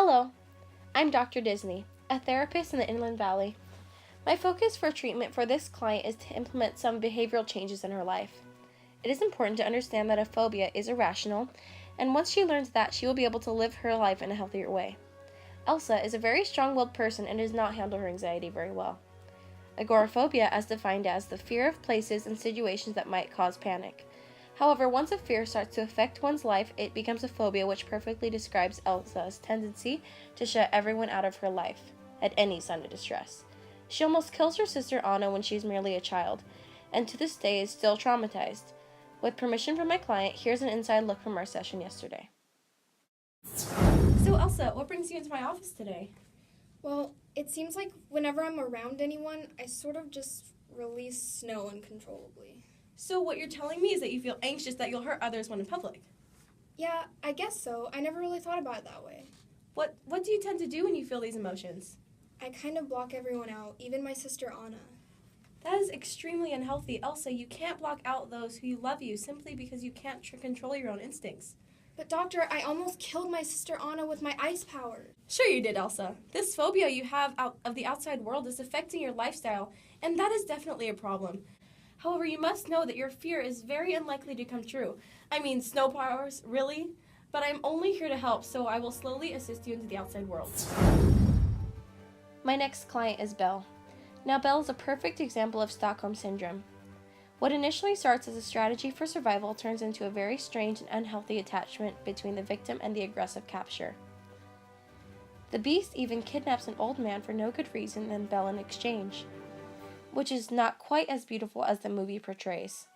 Hello, I'm Dr. Disney, a therapist in the Inland Valley. My focus for treatment for this client is to implement some behavioral changes in her life. It is important to understand that a phobia is irrational, and once she learns that, she will be able to live her life in a healthier way. Elsa is a very strong-willed person and does not handle her anxiety very well. Agoraphobia is defined as the fear of places and situations that might cause panic. However, once a fear starts to affect one's life, it becomes a phobia, which perfectly describes Elsa's tendency to shut everyone out of her life at any sign of distress. She almost kills her sister Anna when she's merely a child, and to this day is still traumatized. With permission from my client, here's an inside look from our session yesterday. So Elsa, what brings you into my office today? Well, it seems like whenever I'm around anyone, I sort of just release snow uncontrollably. So what you're telling me is that you feel anxious that you'll hurt others when in public. Yeah, I guess so. I never really thought about it that way. What do you tend to do when you feel these emotions? I kind of block everyone out, even my sister Anna. That is extremely unhealthy. Elsa, you can't block out those who love you simply because you can't control your own instincts. But doctor, I almost killed my sister Anna with my ice power. Sure you did, Elsa. This phobia you have out of the outside world is affecting your lifestyle, and that is definitely a problem. However, you must know that your fear is very unlikely to come true. I mean, snow powers, really? But I'm only here to help, so I will slowly assist you into the outside world. My next client is Belle. Now, Belle is a perfect example of Stockholm Syndrome. What initially starts as a strategy for survival turns into a very strange and unhealthy attachment between the victim and the aggressive capture. The beast even kidnaps an old man for no good reason and Belle in exchange, which is not quite as beautiful as the movie portrays.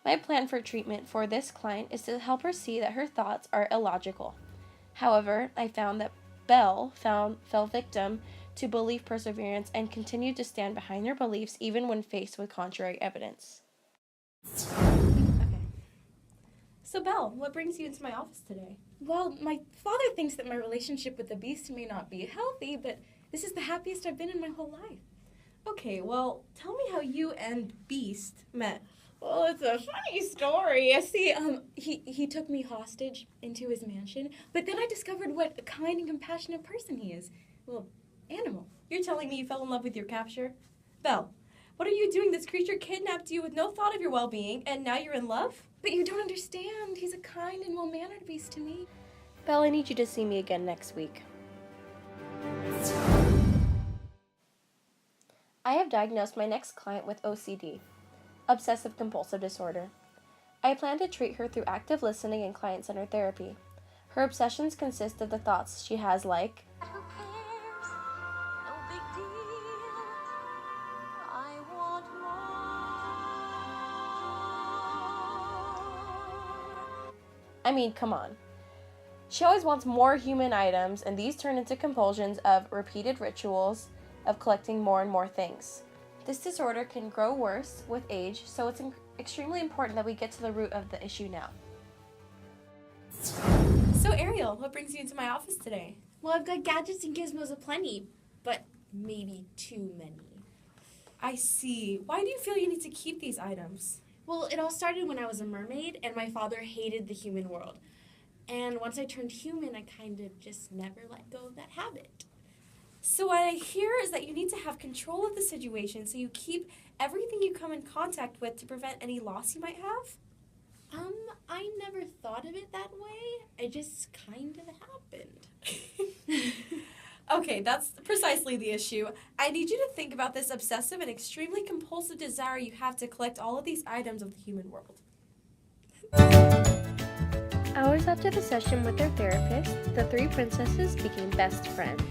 My plan for treatment for this client is to help her see that her thoughts are illogical. However, I found that Belle fell victim to belief perseverance and continued to stand behind their beliefs even when faced with contrary evidence. Okay. So Belle, what brings you into my office today? Well, my father thinks that my relationship with the beast may not be healthy, but this is the happiest I've been in my whole life. Okay, well, tell me how you and Beast met. Well, it's a funny story. See, he took me hostage into his mansion, but then I discovered what a kind and compassionate person he is. Well, animal. You're telling me you fell in love with your capture? Belle, what are you doing? This creature kidnapped you with no thought of your well-being, and now you're in love? But you don't understand. He's a kind and well-mannered beast to me. Belle, I need you to see me again next week. I have diagnosed my next client with OCD, obsessive compulsive disorder. I plan to treat her through active listening and client-centered therapy. Her obsessions consist of the thoughts she has like, Who cares? No big deal. I want more. I mean, come on. She always wants more human items, and these turn into compulsions of repeated rituals of collecting more and more things. This disorder can grow worse with age, so it's extremely important that we get to the root of the issue now. So Ariel, what brings you into my office today? Well, I've got gadgets and gizmos aplenty, but maybe too many. I see. Why do you feel you need to keep these items? Well, it all started when I was a mermaid, and my father hated the human world. And once I turned human, I kind of just never let go of that habit. So what I hear is that you need to have control of the situation, so you keep everything you come in contact with to prevent any loss you might have? I never thought of it that way. It just kind of happened. Okay, that's precisely the issue. I need you to think about this obsessive and extremely compulsive desire you have to collect all of these items of the human world. Hours after the session with their therapist, the three princesses became best friends.